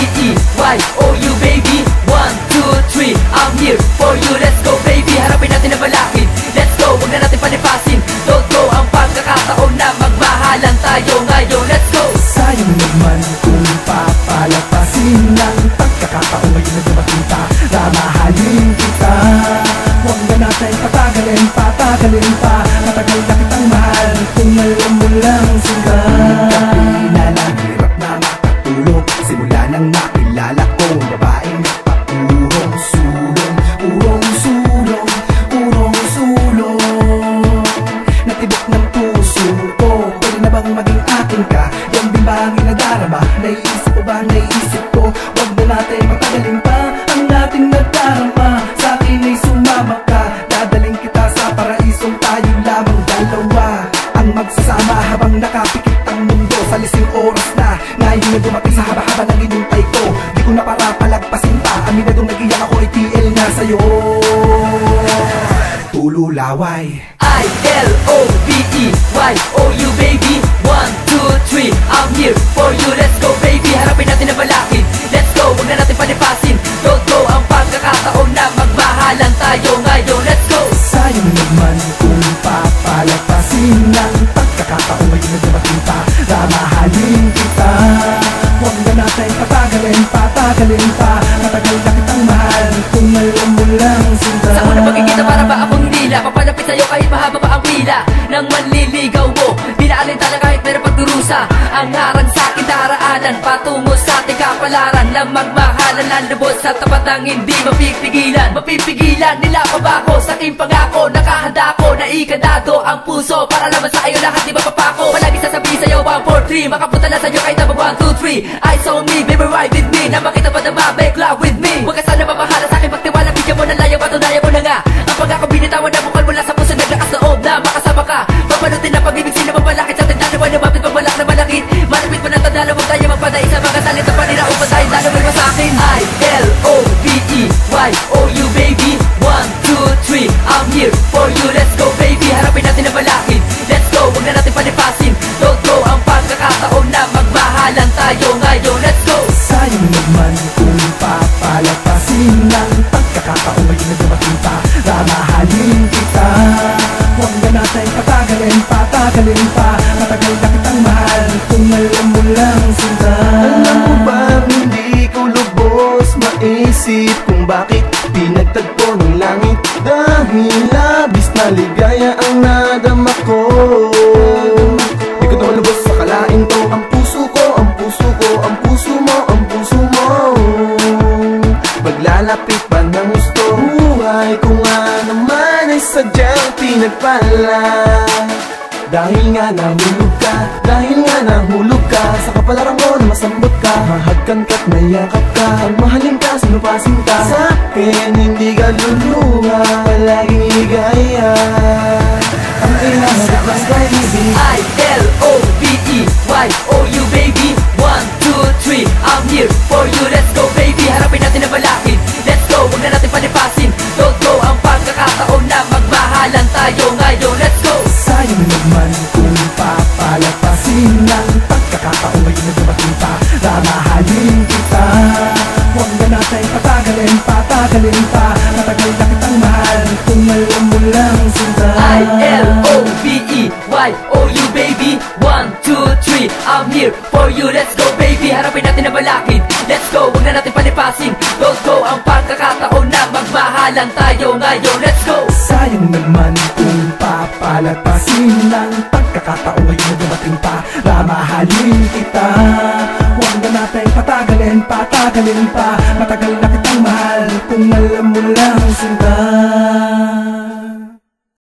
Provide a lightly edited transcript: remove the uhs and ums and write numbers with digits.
I-L-O-V-E-Y-O-U baby. 1, 2, 3, I'm here for you. Let's go baby, harapin natin ang balakid. Let's go, huwag na natin panipasin. Don't go, ang pagkakataon na magmahalan tayo ngayon. Let's go. Sayang naman kung papalapasin ng pagkakataon ngayon na dumating ka. Ramahalin kita, huwag na natin patagalin pa. Matagal na kitang mahal kung alam mo lang sila. Kapinalang hirap na makatulog simula nang nakilala ko babaeng nagpapurong sulong. Natibok ng puso ko, pwede na bang maging akin ka? Yan din ba ang inadarama? Naiisip ko, wag na natin patagalin pa ang ating nadarama. Sa akin ay sumama ka, dadaling kita sa paraisong tayo lamang dalawa ang magsasama habang nakapikit ang mundo. Sa lising oras na ngayon na dumating sa haba-haba ng inintay ko. Di ko na para palagpasin pa, aminadong nag-iyak ako ay TL na sa'yo. Tululaway. I-L-O-V-E-Y-O-U baby. 1, 2, 3, I'm here for you. Let's go baby, harapin natin ang balakid. Let's go, huwag na natin panipasin. Don't go, ang pagkakataon na magmahalan tayo ngayon. Let's go. Sayang naman kung papalapasin ng pagkakataon ngayon na dumating pa. Ramahalin kita, huwag na natin patagalin pa. Matagal na kitang mahal kung alam mo lang sila. Sa una pagkikita para ba akong nila, papalapit sa'yo kahit mahaba pa ang pila nang manliligaw mo. Di na alintana kahit meron pagdurusa. Ang harang sa'kin daraanan patungo sa ating kapalaran na magmahalan ang lubos sa tapat ng hindi mapipigilan nila pa ba ako sa aking pangako. Nakahanda ko na ikandado ang puso para naman sa iyo lahat di mapapako. Palagi sasabihin sa'yo 1, 4, 3, makapunta na sa'yo kahit tabag 1, 2, 3. Eyes on me, baby ride with me, na makita pa na make love with me. Huwag ka sana mamahala sa akin, pagtiwala bigyan mo na layo, patunayan mo na nga ang pagkako binitawan na bukal mula sa puso. Naglakas na loob na makasama ka, papalutin na pag-ibig sila mamalakit sa ating dalawa. Lumapit pagmalak na malakit, malapit mo ng tandala. Huwag tayo magpatay sa mga salita panira upang tayo lalawin mo sa akin. I-L-O-V-E-Y-O-U baby. 1, 2, 3, I'm here for you. Let's go baby, harapin natin ang balakid. Let's go, huwag na natin panipasin. Don't go, ang pagkakataon na magmahalan tayo ngayon. Let's go. Sayang naman kung papalapasin ng pagkakataon ngayon na dumating pa. Ramahalin kita, huwag na natin patagalin pa. Matagal na kitang mahal kung alam mo lang sila. Alam mo ba hindi ko lubos maisip kung bakit pinagtagpo ng langit, dahil labis na ligaya ang nadama ko. Di ko naman lubos sa kalain to. Ang puso ko, ang puso mo maglalapit pa ng gusto. Buhay ko nga naman ay sadyang pinagpala. Dahil nga nahulog ka sa kapalaran ko na masambot ka. Mahagkan ka't mayakap ka, mahalin ka, sinupasin ka. Sa akin hindi ka luluha, palaging ligaya. Ang inahanap lang kay baby. I-L-O-V-E-Y-O-U baby. 1, 2, 3, I'm here for you. Let's go baby, harapin natin ang balakid. Let's go, huwag na natin panipasin. Don't go, ang pagkakataon na magmahalan tayo ngayon. Let's go. Sayang naman kung papalapasin ng pagkakataon ngayon na dumating pa. Ramahalin kita, huwag na natin patagalin pa. Matagal na kitang mahal kung alam mo lang sila. I-L-O-V-E-Y-O-U baby. 1, 2, 3, I'm here for you. Let's go baby, harapin natin ang balakid. Let's go, huwag na natin panipasin. Don't go, ang pagkakataon na magmahalan tayo ngayon. Let's go. Sayang naman kung papalapasin ng pagkakataon ngayon na dumating pa. Ramahalin kita, huwag na natin patagalin pa. Matagal na kitang mahal kung alam mo lang sila.